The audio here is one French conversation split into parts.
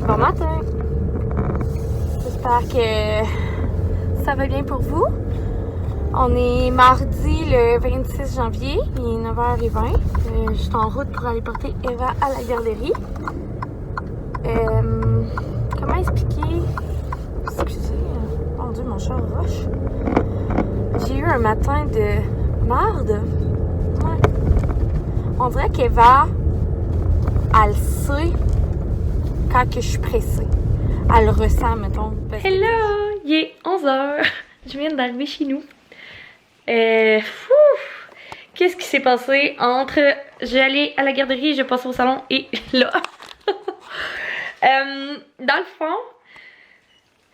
Bon matin! J'espère que ça va bien pour vous. On est mardi le 26 janvier, il est 9h20. Je suis en route pour aller porter Eva à la garderie. Comment expliquer? Excusez, mon Dieu, mon chat roche. J'ai eu un matin de marde. Ouais. On dirait qu'Eva, elle sait quand que je suis pressée. Elle le ressent, mettons. Hello! Il est 11h. Je viens d'arriver chez nous. Qu'est-ce qui s'est passé entre j'allais à la garderie, je passe au salon et là? Dans le fond,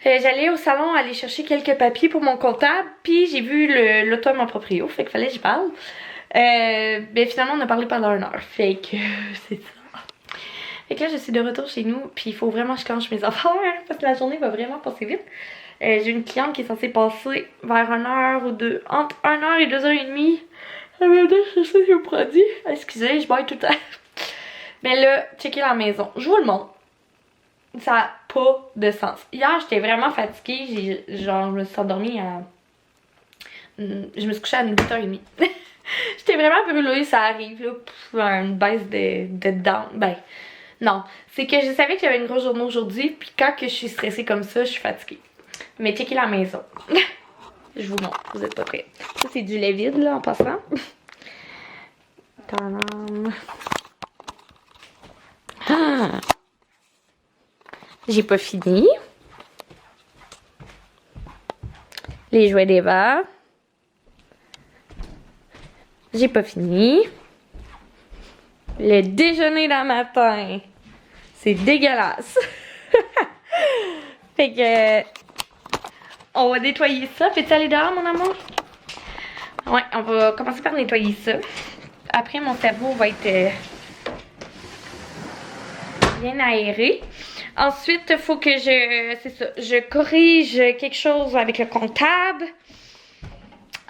j'allais au salon aller chercher quelques papiers pour mon comptable, puis j'ai vu l'automne en proprio, fait qu'il fallait que je parle. Finalement, on a parlé pendant 1 heure, fait que c'est ça. Fait que là, je suis de retour chez nous, puis il faut vraiment que je clenche mes affaires, parce que la journée va vraiment passer vite. J'ai une cliente qui est censée passer vers 1 heure ou 2, entre 1 heure et 2h30. Elle m'a dit, je sais, je produit. Excusez, je baille tout le temps. Mais là, checker la maison. Je vous le montre. Ça n'a pas de sens. Hier, j'étais vraiment fatiguée. Je me suis endormie à... Je me suis couchée à 8h30. J'étais vraiment brûlée, ça arrive, là. Une baisse de dents. Ben, non. C'est que je savais que j'avais une grosse journée aujourd'hui. Puis quand que je suis stressée comme ça, je suis fatiguée. Mais checker la maison. Je vous montre, vous êtes pas prêts. Ça, c'est du lait vide, là, en passant. Tadam. Ah! J'ai pas fini. Les jouets d'Eva. J'ai pas fini. Le déjeuner d'un matin. C'est dégueulasse. Fait que... on va nettoyer ça. Peux-tu aller dehors, mon amour? Ouais, on va commencer par nettoyer ça. Après, mon cerveau va être bien aéré. Ensuite, il faut que je corrige quelque chose avec le comptable.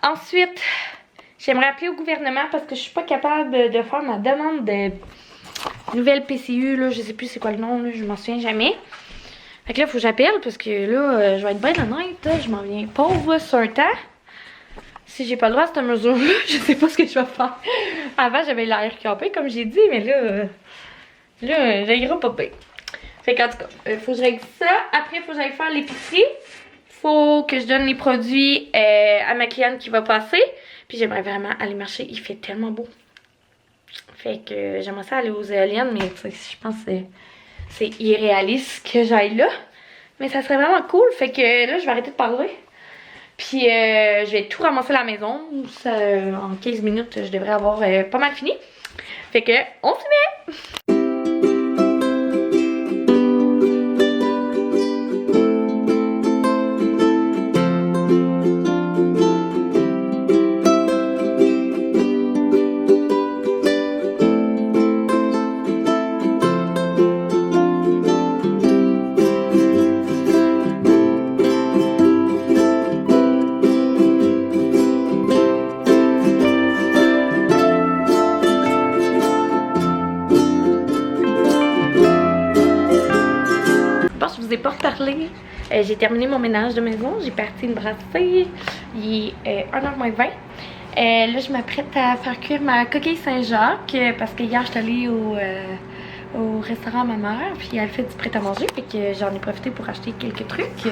Ensuite, j'aimerais appeler au gouvernement parce que je suis pas capable de faire ma demande de nouvelle PCU. Là, je sais plus c'est quoi le nom, là, je m'en souviens jamais. Fait que là, il faut que j'appelle parce que là, je vais être bien honnête, là, je m'en viens pauvre là, sur un temps. Si j'ai pas le droit à cette mesure-là, je sais pas ce que je vais faire. Avant, j'avais l'air campé, comme j'ai dit, mais là j'ai gros pas pire. Fait qu'en tout cas, faut que je règle ça. Après, il faut que j'aille faire l'épicerie. Faut que je donne les produits à ma cliente qui va passer. Puis j'aimerais vraiment aller marcher. Il fait tellement beau. Fait que j'aimerais ça aller aux éoliennes, mais je pense que c'est irréaliste que j'aille là. Mais ça serait vraiment cool. Fait que là, je vais arrêter de parler. Puis je vais tout ramasser à la maison. Ça, en 15 minutes, je devrais avoir pas mal fini. Fait que, on s'y met! Je vous ai pas reparlé. J'ai terminé mon ménage de maison. J'ai parti une brassée. Il est 1h moins 20. Là, je m'apprête à faire cuire ma coquille Saint-Jacques parce que hier, j'étais allée au restaurant à ma mère. Puis elle fait du prêt-à-manger. Fait que j'en ai profité pour acheter quelques trucs.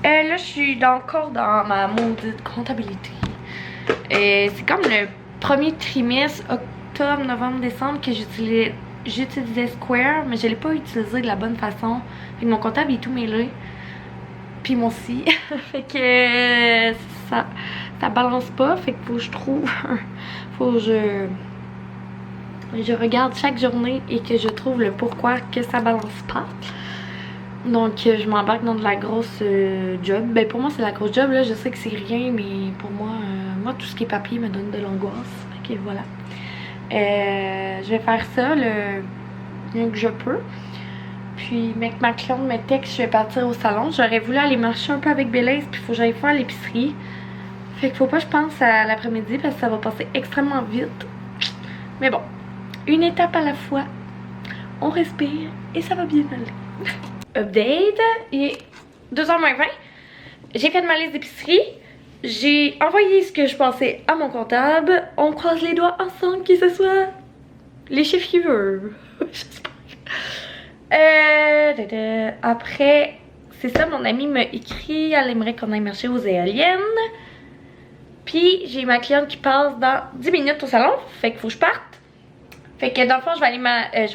Là, je suis encore dans ma maudite comptabilité. C'est comme le premier trimestre, octobre, novembre, décembre, que j'utilisais Square, mais je l'ai pas utilisé de la bonne façon. Fait que mon comptable est tout mêlé. Puis moi aussi. Fait que ça balance pas. Fait qu'il faut que je trouve. Faut que je regarde chaque journée et que je trouve le pourquoi que ça balance pas. Donc je m'embarque dans de la grosse job. Ben pour moi c'est la grosse job là. Je sais que c'est rien, mais pour moi, tout ce qui est papier me donne de l'angoisse. Fait que voilà. Je vais faire ça le mieux que je peux. Puis, mec, ma cliente me texte, je vais partir au salon. J'aurais voulu aller marcher un peu avec Bélise, puis il faut que j'aille faire l'épicerie. Fait qu'il faut pas que je pense à l'après-midi parce que ça va passer extrêmement vite. Mais bon, une étape à la fois. on respire et ça va bien aller. Update, il est 2h moins 20. J'ai fait ma liste d'épicerie. J'ai envoyé ce que je pensais à mon comptable. On croise les doigts ensemble que ce soit les chiffres qu'il veut. J'espère. Après, c'est ça, mon amie m'a écrit. Elle aimerait qu'on aille marcher aux éoliennes. Puis j'ai ma cliente qui passe dans 10 minutes au salon. Fait qu'il faut que je parte. Fait que dans le fond, je vais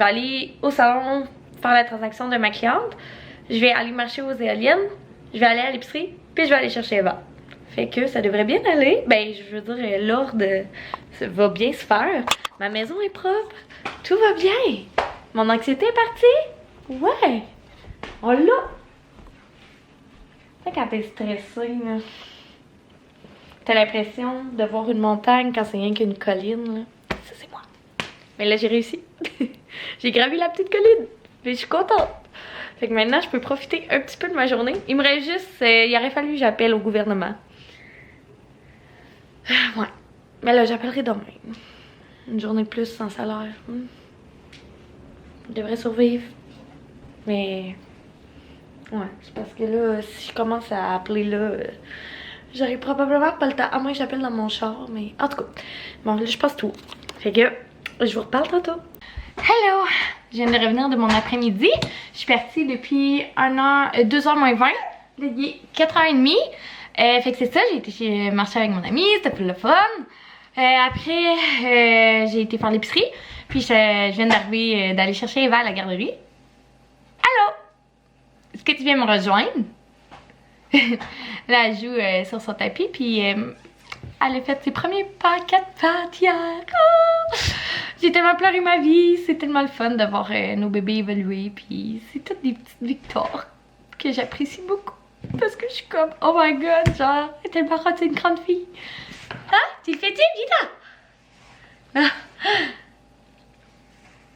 aller au salon faire la transaction de ma cliente. Je vais aller marcher aux éoliennes. Je vais aller à l'épicerie. Puis je vais aller chercher Eva. Fait que ça devrait bien aller. Ben, je veux dire, l'ordre va bien se faire. Ma maison est propre. Tout va bien. Mon anxiété est partie. Ouais. On l'a. Tu sais, quand t'es stressée, là, t'as l'impression de voir une montagne quand c'est rien qu'une colline, là. Ça, c'est moi. Mais là, j'ai réussi. J'ai gravi la petite colline. Puis je suis contente. Fait que maintenant, je peux profiter un petit peu de ma journée. Il me reste juste... il aurait fallu que j'appelle au gouvernement. Ouais. Mais là, j'appellerai demain. Une journée de plus sans salaire. Je devrais survivre. Mais... ouais, c'est parce que là, si je commence à appeler là... j'aurais probablement pas le temps. À moins que j'appelle dans mon char, mais... en tout cas. Bon, là, je passe tout. Fait que... je vous reparle tantôt. Hello! Je viens de revenir de mon après-midi. Je suis partie depuis 2h moins 20. Là, il est 4h30. Fait que c'est ça, j'ai été marcher avec mon ami, c'était plus le fun. Après, j'ai été faire l'épicerie. Puis je viens d'arriver, d'aller chercher Eva à la garderie. Allô? Est-ce que tu viens me rejoindre? Là, elle joue sur son tapis, puis elle a fait ses premiers pas 4 pattes hier. Oh! J'ai tellement pleuré ma vie, c'est tellement le fun de voir nos bébés évoluer, puis c'est toutes des petites victoires que j'apprécie beaucoup. Parce que je suis comme, oh my god, genre, elle est tellement rendue une grande fille. Hein? Tu le fais-tu, Gina? Ah.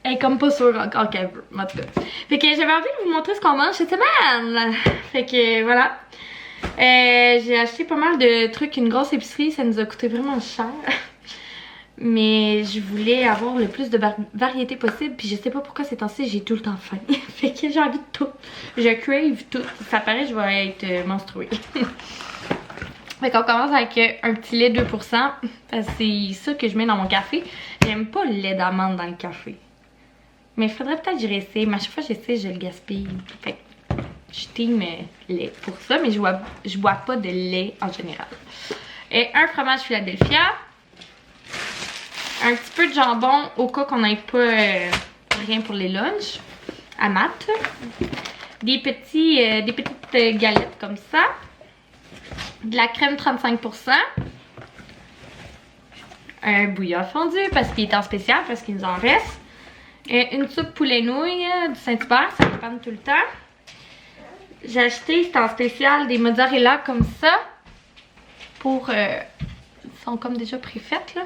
Elle est comme pas sûre encore qu'elle veut, en tout cas. Fait que j'avais envie de vous montrer ce qu'on mange cette semaine. Fait que voilà. J'ai acheté pas mal de trucs, une grosse épicerie, ça nous a coûté vraiment cher. Mais je voulais avoir le plus de variété possible. Puis je sais pas pourquoi ces temps-ci j'ai tout le temps faim. Fait que j'ai envie de tout. Je crave tout. Ça paraît je vais être menstruée. Fait qu'on commence avec un petit lait 2%. Parce que c'est ça que je mets dans mon café. J'aime pas le lait d'amande dans le café. Mais il faudrait peut-être que j'y réessaye. Mais à chaque fois que j'essaie, je le gaspille. Fait que je team lait pour ça. Mais je bois pas de lait en général. Et un fromage Philadelphia. Un petit peu de jambon au cas qu'on n'ait pas rien pour les lunchs. À mat. Des petites galettes comme ça. De la crème 35%. Un bouillon fondu parce qu'il est en spécial, parce qu'il nous en reste. Une soupe poulet nouilles du Saint-Hubert, ça dépend tout le temps. J'ai acheté, c'est en spécial, des mozzarella comme ça. Pour... ils sont comme déjà préfaites là.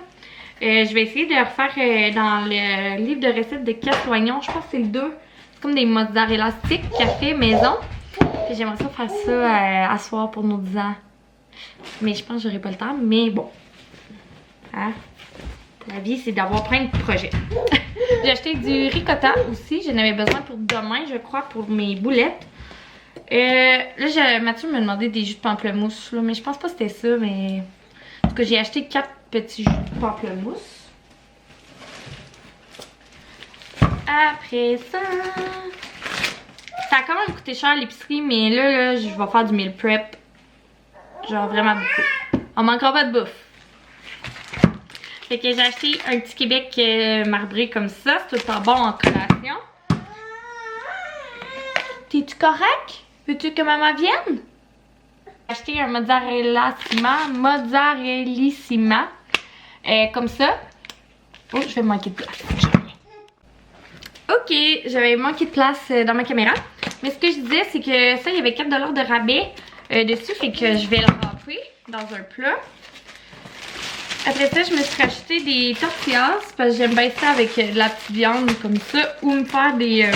Je vais essayer de le refaire dans le livre de recettes de Kat Loignon. Je pense que c'est le 2. C'est comme des mozzarella sticks café maison. J'aimerais ça faire ça à soir pour nos 10 ans. Mais je pense que j'aurai pas le temps. Mais bon. Hein? La vie, c'est d'avoir plein de projets. J'ai acheté du ricotta aussi. J'en avais besoin pour demain, je crois, pour mes boulettes. Là, Mathieu m'a demandé des jus de pamplemousse. Là, mais je pense pas que c'était ça. Mais en tout cas, j'ai acheté 4 petits jus de pamplemousse. Après ça... ça a quand même coûté cher à l'épicerie, mais là, je vais faire du meal prep. Genre vraiment beaucoup. On manquera pas de bouffe. Fait que j'ai acheté un petit Québec marbré comme ça. C'est tout le temps bon en collation. T'es-tu correct? Veux-tu que maman vienne? J'ai acheté un mozzarellissima. Comme ça. Oh, je vais manquer de place. Ok, j'avais manqué de place dans ma caméra. Mais ce que je disais, c'est que ça, il y avait 4$ de rabais dessus. Fait que je vais le remplir dans un plat. Après ça, je me suis racheté des tortillas. Parce que j'aime bien ça avec de la petite viande comme ça. Ou me faire des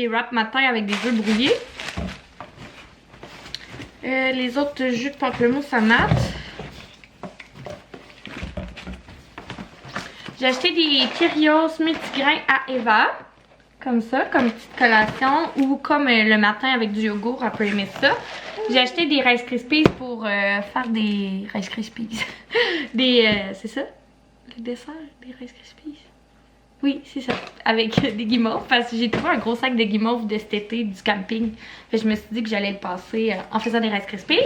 wraps matin avec des œufs brouillés. Les autres jus de pamplemousse à mat. J'ai acheté des Cheerios multigrains à Eva. comme ça, comme petite collation ou comme le matin avec du yogourt, elle peut aimer ça. J'ai acheté des Rice Krispies pour faire des Rice Krispies. C'est ça? Le dessert des Rice Krispies? Oui, c'est ça. Avec des guimauves. Parce que j'ai trouvé un gros sac de guimauves de cet été du camping. Fait que je me suis dit que j'allais le passer en faisant des Rice Krispies.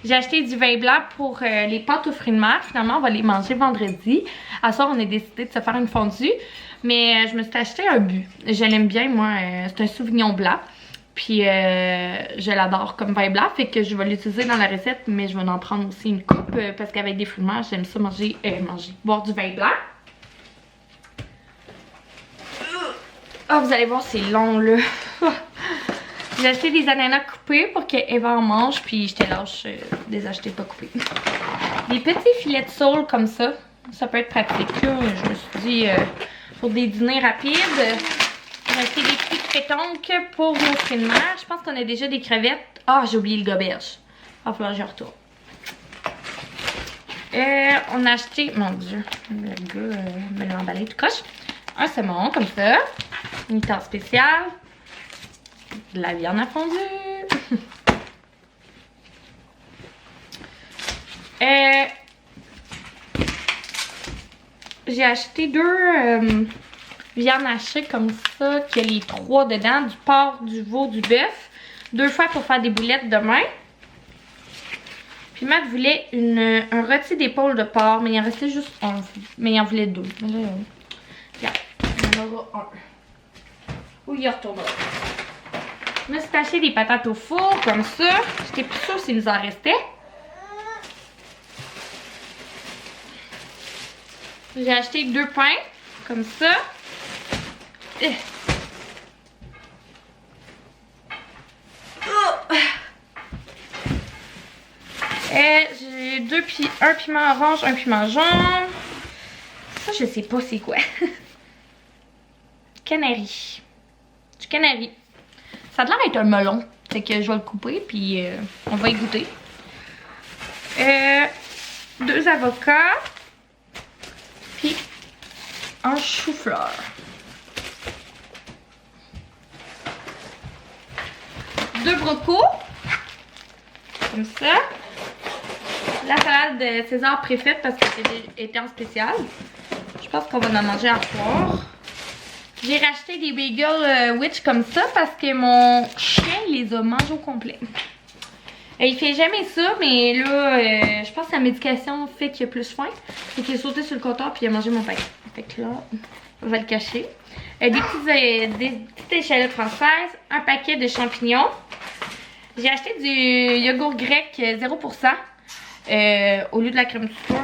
J'ai acheté du vin blanc pour les pâtes aux fruits de mer. Finalement, on va les manger vendredi. À soir, on a décidé de se faire une fondue. Mais je me suis acheté un but. Je l'aime bien, moi. C'est un Sauvignon blanc. Puis je l'adore comme vin blanc. Fait que je vais l'utiliser dans la recette. Mais je vais en prendre aussi une coupe. Parce qu'avec des fruits de mer, j'aime ça boire du vin blanc. Ah, vous allez voir, c'est long, là. J'ai acheté des ananas coupés pour qu'Eva en mange, puis je te lâche de les acheter pas coupés. Des petits filets de saule comme ça peut être pratique, là. Je me suis dit, pour des dîners rapides. J'ai acheté des petites pétanques pour nos fruits de mer. Je pense qu'on a déjà des crevettes. Ah, j'ai oublié le goberge. Il va falloir que je retourne. On a acheté, mon Dieu, le gars me l'a emballé tout coche. Un saumon comme ça. Une tasse spéciale. De la viande à fondue. J'ai acheté deux viandes hachées comme ça, qui a les trois dedans, du porc, du veau, du bœuf. 2 fois pour faire des boulettes demain. Puis Matt voulait un rôti d'épaule de porc, mais il en restait juste un. Mais il en voulait 2. Mais là, regarde, il y en aura un. Où il retournera. Je me suis acheté des patates au four, comme ça. J'étais plus sûre s'il nous en restait. J'ai acheté 2 pains, comme ça. J'ai un piment orange, un piment jaune. Ça, je sais pas c'est quoi. Canari. Du canari. Ça a l'air d'être un melon. Fait que je vais le couper, puis on va y goûter. 2 avocats. Puis un chou-fleur. Deux brocos. Comme ça. La salade de César préfaite parce que c'était en spécial. Je pense qu'on va en manger à soir. J'ai racheté des bagels witch comme ça parce que mon chien les a mangés au complet. Il fait jamais ça, mais là, je pense que la médication fait qu'il a plus faim. Fait qu'il a sauté sur le comptoir puis il a mangé mon pain. Fait que là, on va le cacher. Des petites échalotes françaises, un paquet de champignons. J'ai acheté du yogourt grec 0%. Au lieu de la crème sucre.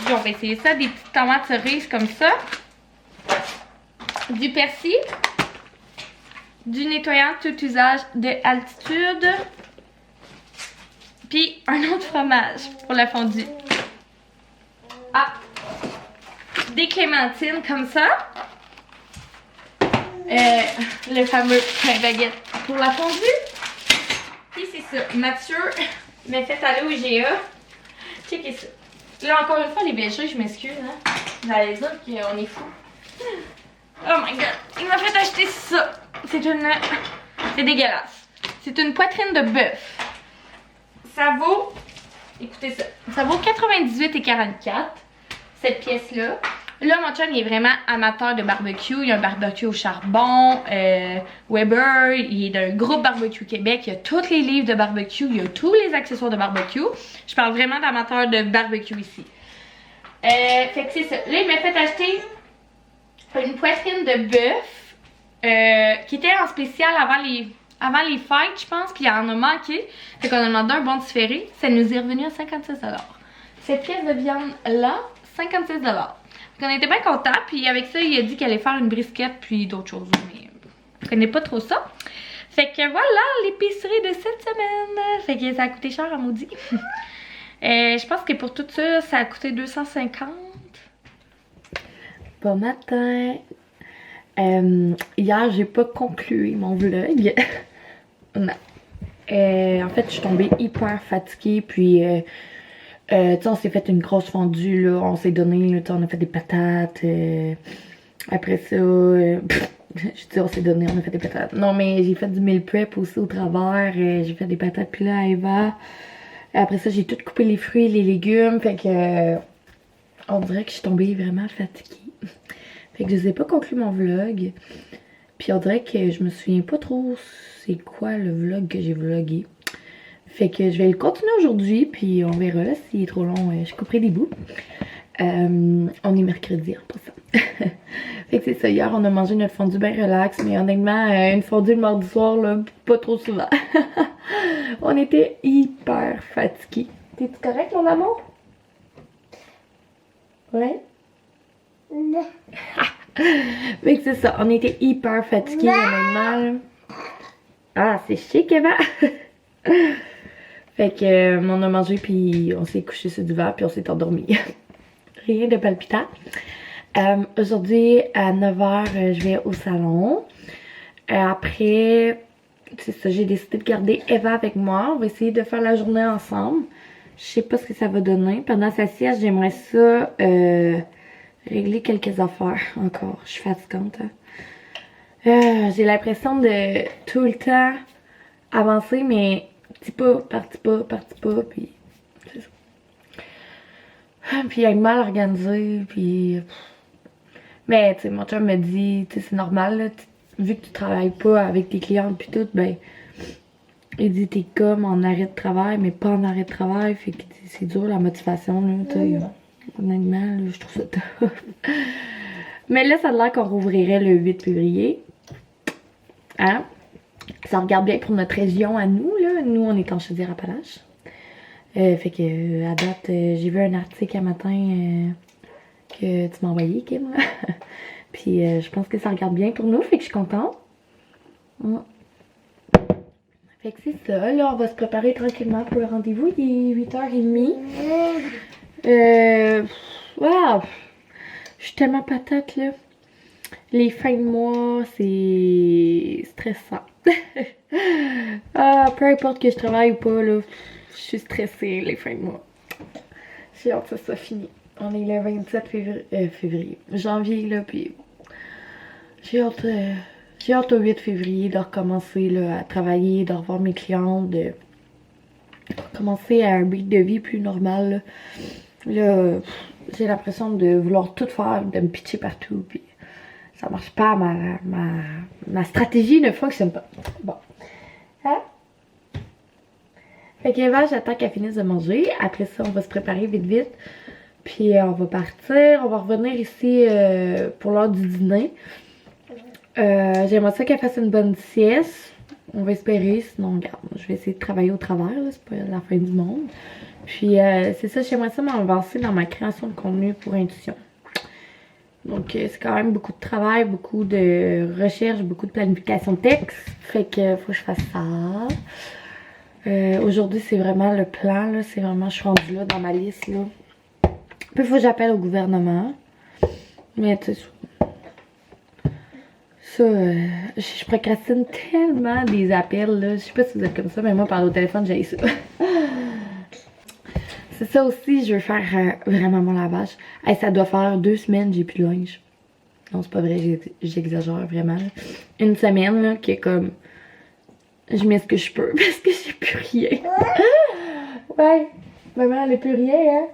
On va essayer ça. Des petites tomates cerises comme ça. Du persil. Du nettoyant tout usage de altitude. Puis un autre fromage pour la fondue. Ah! Des clémentines comme ça. Le fameux pain baguette pour la fondue. Puis c'est ça. Mathieu m'a fait aller au IGA. Checkez ça. Là, encore une fois, les bergers, je m'excuse. Hein. J'allais dire qu'on est fous. Oh my god. Il m'a fait acheter ça. C'est dégueulasse. C'est une poitrine de bœuf. Ça vaut... Écoutez ça. Ça vaut 98,44. Cette pièce-là. Là, mon chum, il est vraiment amateur de barbecue. Il y a un barbecue au charbon, Weber, il est d'un groupe Barbecue Québec. Il y a tous les livres de barbecue, il y a tous les accessoires de barbecue. Je parle vraiment d'amateur de barbecue ici. Fait que c'est ça. Là, il m'a fait acheter une poitrine de bœuf qui était en spécial avant les fêtes, je pense, puis il en a manqué. Fait qu'on a demandé un bon différé. Ça nous est revenu à 56$. Cette pièce de viande-là, 56$. On était bien contents, puis avec ça, il a dit qu'il allait faire une brisquette puis d'autres choses, mais je connais pas trop ça. Fait que voilà l'épicerie de cette semaine. Fait que ça a coûté cher à maudit. Je pense que pour tout ça, ça a coûté 250. Bon matin. Hier, j'ai pas conclu mon vlog. Non. En fait, je suis tombée hyper fatiguée, puis... tu sais, on s'est fait une grosse fondue, là, on s'est donné, là, on a fait des patates, après ça, Je dis on s'est donné, on a fait des patates. Non mais j'ai fait du meal prep aussi au travers. J'ai fait des patates pilées à Eva. Après ça j'ai tout coupé les fruits et les légumes. Fait que on dirait que je suis tombée vraiment fatiguée. Fait que je n'ai pas conclu mon vlog. Puis on dirait que je me souviens pas trop c'est quoi le vlog que j'ai vlogué. Fait que je vais le continuer aujourd'hui, puis on verra s'il est trop long, je couperai des bouts. On est mercredi en passant. Fait que c'est ça, hier on a mangé notre fondue bien relax, mais honnêtement, une fondue le mardi soir, là, pas trop souvent. On était hyper fatigués. T'es-tu correct mon amour? Ouais? Non. Fait que c'est ça, on était hyper fatigués honnêtement. Ah, c'est chic Eva! Fait que on a mangé puis on s'est couché sur du verre puis on s'est endormi. Rien de palpitant. Aujourd'hui à 9h je vais au salon. Après, c'est ça, j'ai décidé de garder Eva avec moi. On va essayer de faire la journée ensemble. Je sais pas ce que ça va donner. Pendant sa sieste, j'aimerais ça régler quelques affaires encore. Je suis fatigante. Hein? J'ai l'impression de tout le temps avancer, mais petit pas, parti pas, puis c'est ça. Puis être mal organisé, puis... Mais, tu sais, mon chum me dit, tu sais, c'est normal, là, vu que tu travailles pas avec tes clientes puis tout, ben... Il dit, t'es comme en arrêt de travail, mais pas en arrêt de travail, fait que c'est dur la motivation, là, tu sais. Honnêtement, là, je trouve ça tough. Mais là, ça a l'air qu'on rouvrirait le 8 février. Hein? Ça regarde bien pour notre région à nous, là. Nous, on est en Chaudière-Appalaches. Fait que, à date, j'ai vu un article un matin que tu m'as envoyé, Kim. Puis, je pense que ça regarde bien pour nous, fait que je suis contente. Fait que c'est ça, là, on va se préparer tranquillement pour le rendez-vous. Il est 8h30. Wow! Je suis tellement patate, là. Les fins de mois, c'est stressant. Peu importe que je travaille ou pas, là, je suis stressée les fins de mois. J'ai hâte que ça soit fini. On est le 27 février. Janvier, là, puis j'ai hâte au 8 février de recommencer là, à travailler, de revoir mes clientes, de commencer à un rythme de vie plus normal. Là, j'ai l'impression de vouloir tout faire, de me pitcher partout, puis ça marche pas, ma stratégie ne fonctionne pas. Bon. Hein? Fait qu'Eva, j'attends qu'elle finisse de manger. Après ça, on va se préparer vite vite. Puis on va partir. On va revenir ici pour l'heure du dîner. J'aimerais ça qu'elle fasse une bonne sieste. On va espérer. Sinon, regarde, je vais essayer de travailler au travers. C'est pas la fin du monde. Puis c'est ça, j'aimerais ça m'avancer dans ma création de contenu pour Intuition. Donc c'est quand même beaucoup de travail, beaucoup de recherche, beaucoup de planification de texte. Fait que faut que je fasse ça. Aujourd'hui c'est vraiment le plan, là. C'est vraiment, je suis rendue là dans ma liste là. Puis il faut que j'appelle au gouvernement. Mais tu sais, ça, je procrastine tellement des appels là. Je sais pas si vous êtes comme ça, mais moi parler au téléphone j'ai ça. C'est ça aussi, je veux faire vraiment mon lavage. Hey, ça doit faire 2 semaines, j'ai plus de linge. Non, c'est pas vrai, j'exagère vraiment. Une semaine, là, qui est comme... Je mets ce que je peux, parce que j'ai plus rien. Ouais, maman, elle a plus rien, hein?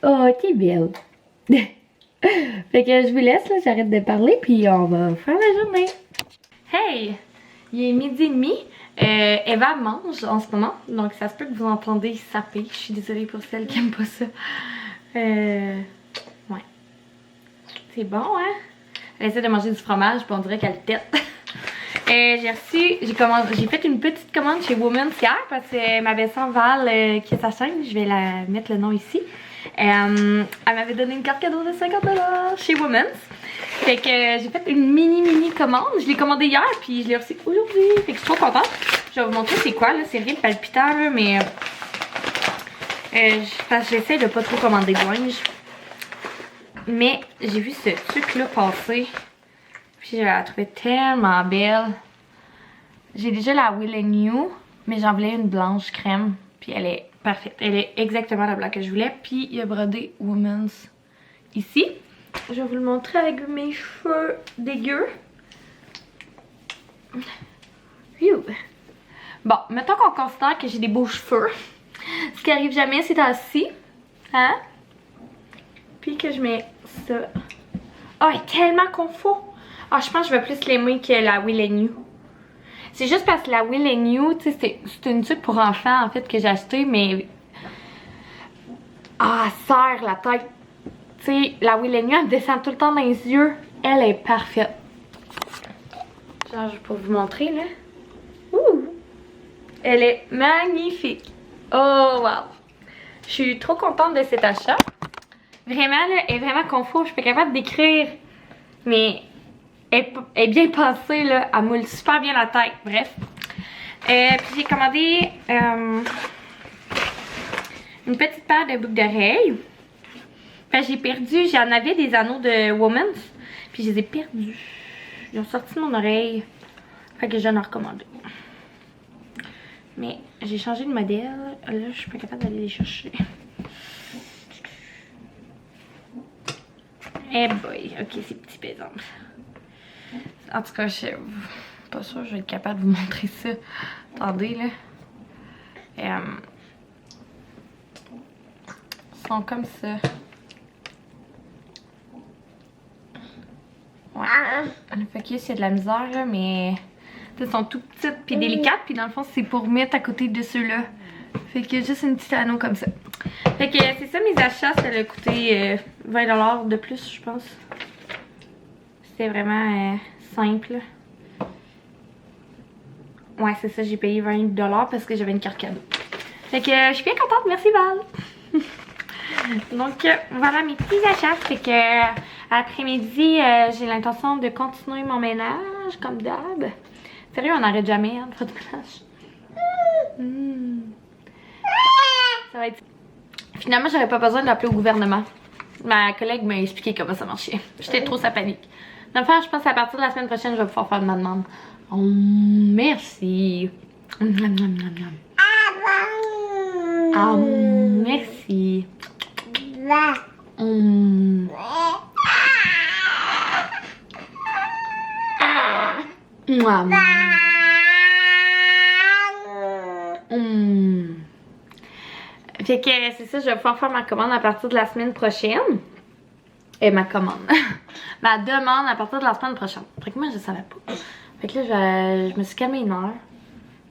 Oh, t'es belle. Fait que je vous laisse, là, j'arrête de parler, puis on va faire la journée. Hey! Il est 12h30. Eva mange en ce moment, donc ça se peut que vous entendez saper. Je suis désolée pour celles qui aiment pas ça. Ouais. C'est bon, hein? Elle essaie de manger du fromage, puis on dirait qu'elle tête. J'ai fait une petite commande chez Women's hier, parce que ma belle-sœur Val, qui est sa chaîne, je vais la mettre le nom ici. Elle m'avait donné une carte cadeau de 50$ chez Women's. Fait que j'ai fait une mini commande. Je l'ai commandée hier, puis je l'ai reçue aujourd'hui. Fait que je suis trop contente. Je vais vous montrer c'est quoi, là. C'est rien de palpitant, là, mais... j'essaie de pas trop commander de linge. Mais j'ai vu ce truc-là passer. Puis je la trouvais tellement belle. J'ai déjà la Will and You, mais j'en voulais une blanche crème. Puis elle est parfaite. Elle est exactement la blanc que je voulais. Puis il y a brodé Women's ici. Je vais vous le montrer avec mes cheveux dégueux. Phew. Bon, mettons qu'on considère que j'ai des beaux cheveux. Ce qui arrive jamais, c'est assis. Hein? Puis que je mets ça. Oh, elle est tellement confort. Ah, je pense que je vais plus l'aimer que la Will and You. C'est juste parce que la Will and You, tu sais, c'est une tuque pour enfants en fait que j'ai acheté, mais. Ah, elle serre la tête. Tu sais, la Will and You, elle me descend tout le temps dans les yeux. Elle est parfaite. Genre, je vais pas vous montrer là. Ouh! Elle est magnifique. Oh, wow! Je suis trop contente de cet achat. Vraiment, là, elle est vraiment confort. Je suis pas capable d'écrire. Mais elle est bien pensée, là. Elle moule super bien la tête. Bref. Puis j'ai commandé une petite paire de boucles d'oreilles. Fait j'ai perdu. J'en avais des anneaux de Woman's. Puis je les ai perdus. Ils ont sorti de mon oreille. Fait que j'en ai recommandé. Mais j'ai changé de modèle. Là, je suis pas capable d'aller les chercher. Eh boy, ok, c'est petit par exemple. En tout cas, je suis pas sûre que je vais être capable de vous montrer ça. Attendez là. Ils sont comme ça. Ouais. Le focus, il y a de la misère là, mais elles sont tout petites puis délicates. Puis dans le fond, c'est pour mettre à côté de ceux-là. Fait que juste une petite anneau comme ça. Fait que c'est ça mes achats, ça a coûté 20$ de plus, je pense. C'était vraiment simple. Ouais, c'est ça, j'ai payé 20$ parce que j'avais une carte cadeau. Fait que je suis bien contente, merci Val. Donc voilà mes petits achats. Fait que après-midi, j'ai l'intention de continuer mon ménage comme d'hab. Sérieux, on n'arrête jamais hein, de faire du ménage. Ça va être... Finalement, j'avais pas besoin d'appeler au gouvernement. Ma collègue m'a expliqué comment ça marchait. J'étais trop sa panique. Donc, je pense qu'à partir de la semaine prochaine, je vais pouvoir faire ma demande. Oh, merci. Ah, merci. Fait que c'est ça, je vais pouvoir faire ma commande à partir de la semaine prochaine. Et ma commande. Ma demande à partir de la semaine prochaine. Fait que moi, je savais pas. Fait que là, je me suis calmée une heure.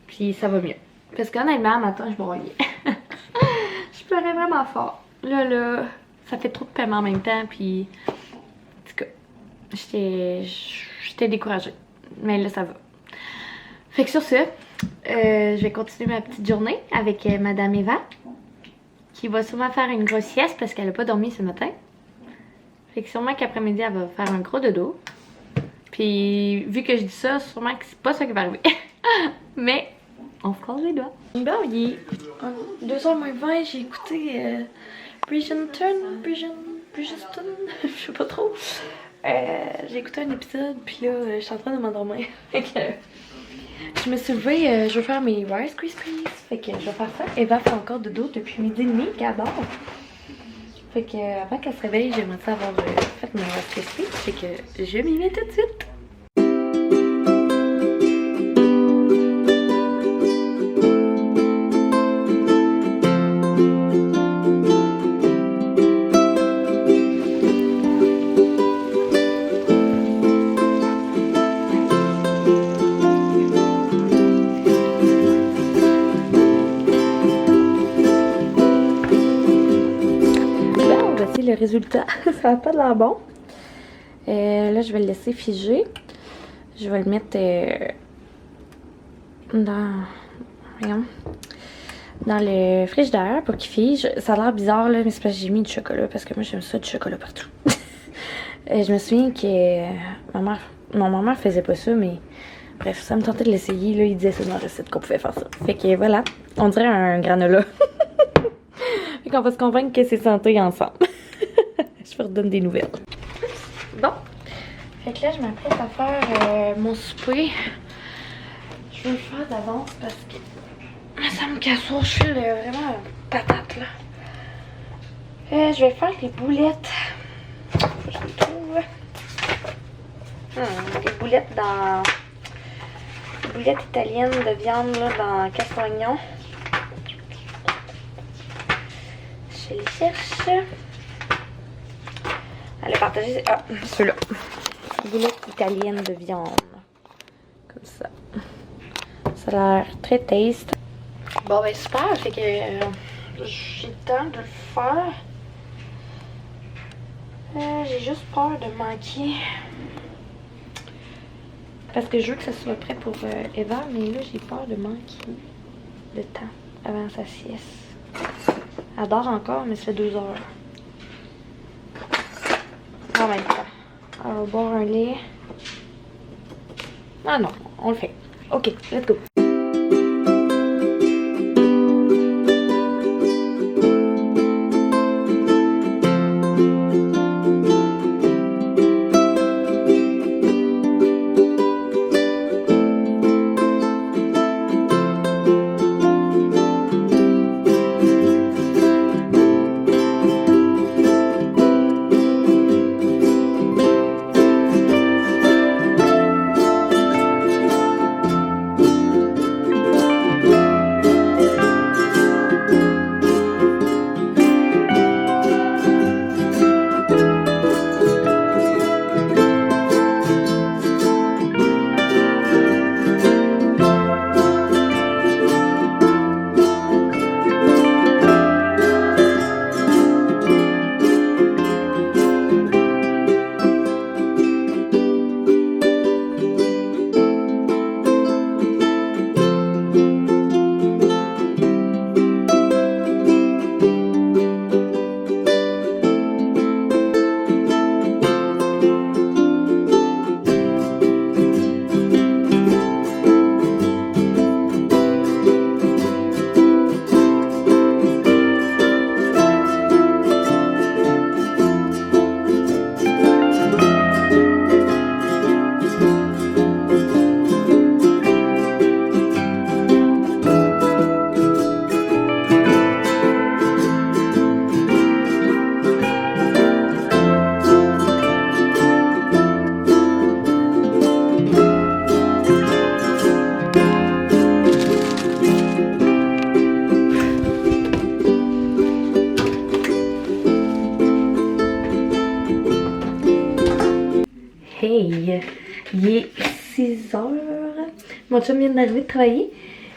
Puis ça va mieux. Parce qu'honnêtement, matin, je broyais. Je pleurais vraiment fort. Là, ça fait trop de paiement en même temps. Puis, en tout cas, j'étais découragée. Mais là, ça va. Fait que sur ce, je vais continuer ma petite journée avec Madame Eva. Qui va sûrement faire une grosse sieste parce qu'elle a pas dormi ce matin. Fait que sûrement qu'après-midi, elle va faire un gros dodo. Puis, vu que je dis ça, sûrement que c'est pas ça qui va arriver. Mais, on se croise les doigts. Bon, il est 2h20, j'ai écouté Bridgerton, je sais pas trop. J'ai écouté un épisode, puis là, je suis en train de m'endormir. Fait que je me suis levée, je veux faire mes Rice Krispies. Fait que je vais faire ça. Eva fait encore dodo depuis 12h30, qu'elle adore. Fait que avant qu'elle se réveille, j'aimerais ça avoir fait mes Rice Krispies. Fait que je m'y mets tout de suite. Le résultat, ça n'a pas de l'air bon. Là, je vais le laisser figer. Je vais le mettre dans le frigidaire pour qu'il fige. Ça a l'air bizarre, là, mais c'est parce que j'ai mis du chocolat, parce que moi, j'aime ça, du chocolat partout. Je me souviens que mon maman faisait pas ça, mais bref, ça me tentait de l'essayer. Là, il disait ça dans la recette qu'on pouvait faire ça. Fait que voilà, on dirait un granola. Fait qu'on va se convaincre que c'est santé ensemble. Je vous redonne des nouvelles. Bon. Fait que là, je m'apprête à faire mon souper. Je vais le faire d'avance parce que ça me casse. Je suis vraiment patate là. Je vais faire des boulettes. Je vais Des boulettes dans... Des boulettes italiennes de viande là, dans Casse-Oignon. Je les cherche. Elle a partagé... Ah, ceux-là. Boulettes italiennes de viande. Comme ça. Ça a l'air très taste. Bon ben super, fait que j'ai le temps de le faire. J'ai juste peur de manquer. Parce que je veux que ça soit prêt pour Eva, mais là j'ai peur de manquer de temps avant sa sieste. Elle dort encore, mais ça fait 2 heures. En même temps. Elle va boire un lait. Ah non, on le fait. Ok, let's go. Hey, il est 6 heures. Mon chum vient d'arriver de travailler.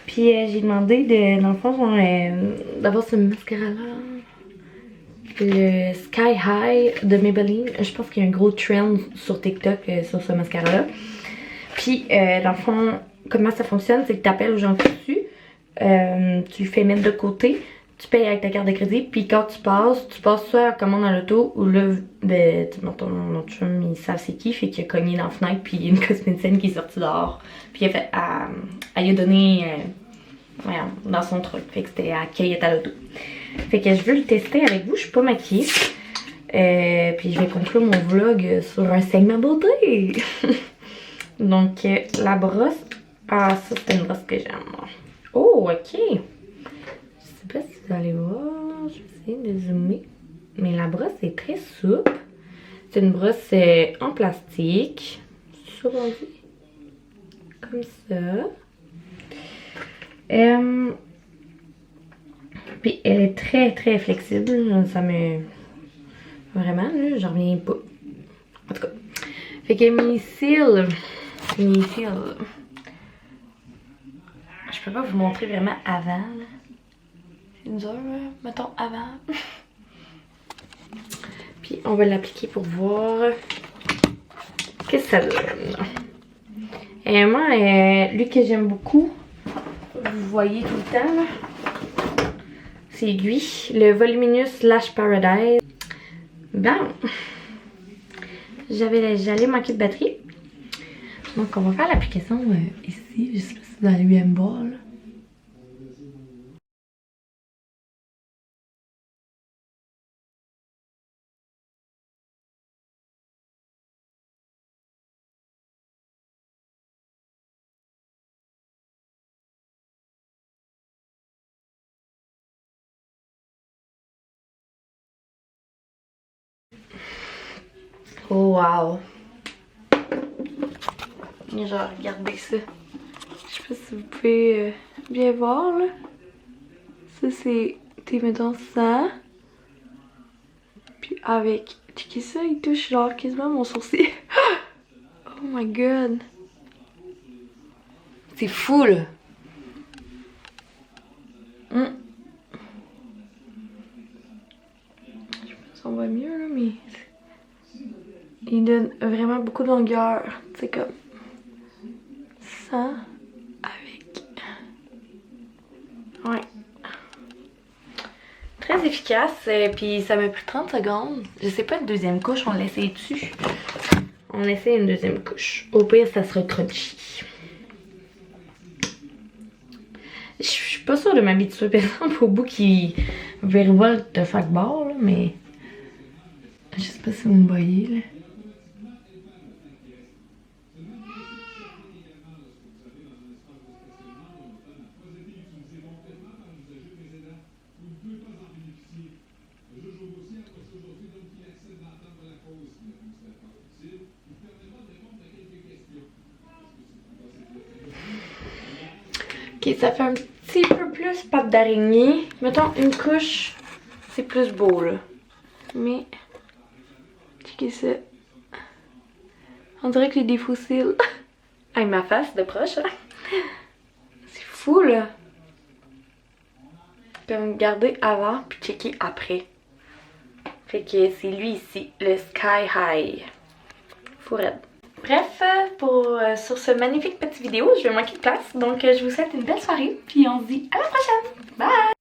Puis j'ai demandé dans le fond, d'avoir ce mascara-là. Le Sky High de Maybelline. Je pense qu'il y a un gros trend sur TikTok sur ce mascara-là. Puis dans le fond, comment ça fonctionne, c'est que tu appelles aux gens dessus. Tu le fais mettre de côté. Tu payes avec ta carte de crédit, puis quand tu passes soit à commande à l'auto, ou là, ben, mon chum, il savent c'est qui, fait qu'il a cogné dans la fenêtre, puis il y a une cosméticienne qui est sortie dehors, puis elle lui a donné, dans son truc, fait que c'était à Kayette à l'auto. Fait que je veux le tester avec vous, je suis pas maquillée, puis je vais conclure mon vlog sur un segment beauté. Donc, la brosse, ça c'est une brosse que j'aime. Oh, ok! Je sais pas si vous allez voir, je vais essayer de zoomer. Mais la brosse est très souple. C'est une brosse en plastique. Souple, on dit. Comme ça. Puis elle est très très flexible. Ça me... Vraiment, là, j'en reviens pas. En tout cas. Fait que mes cils. Mes cils. Je peux pas vous montrer vraiment avant, là. C'est dur, mettons, avant. Puis on va l'appliquer pour voir qu'est-ce que ça donne. Et moi, lui que j'aime beaucoup, vous voyez tout le temps, là, c'est lui, le Voluminous Lash Paradise. Bon, j'allais manquer de batterie. Donc on va faire l'application ici, je sais pas si vous allez bien me voir, là. Oh wow! Genre, regardez ça. Je sais pas si vous pouvez bien voir, là. Ça, c'est, mettons, ça. Puis avec, checkez ça, il touche genre quasiment mon sourcil. Oh my god. C'est fou, là. Ça va mieux, là, mais... Il donne vraiment beaucoup de longueur. C'est comme... ça. Avec... Ouais. Très efficace. Puis ça m'a pris 30 secondes. Je sais pas, une deuxième couche, on l'essaie dessus. On essaie une deuxième couche. Au pire, ça sera crunchy. Je suis pas sûre de m'habituer, par exemple, au bout qui virevolte de chaque bord, là, mais... Je sais pas si vous me voyez, là. Ok, ça fait un petit peu plus pâte d'araignée. Mettons une couche, c'est plus beau, là. Mais... checkez ça. On dirait que j'ai des fossiles. Avec ma face de proche, là. C'est fou, là. Comme garder avant, puis checker après. Fait que c'est lui ici, le Sky High. Fou raide. Bref, sur ce magnifique petite vidéo, je vais manquer de place. Donc, je vous souhaite une belle soirée. Puis on se dit à la prochaine. Bye!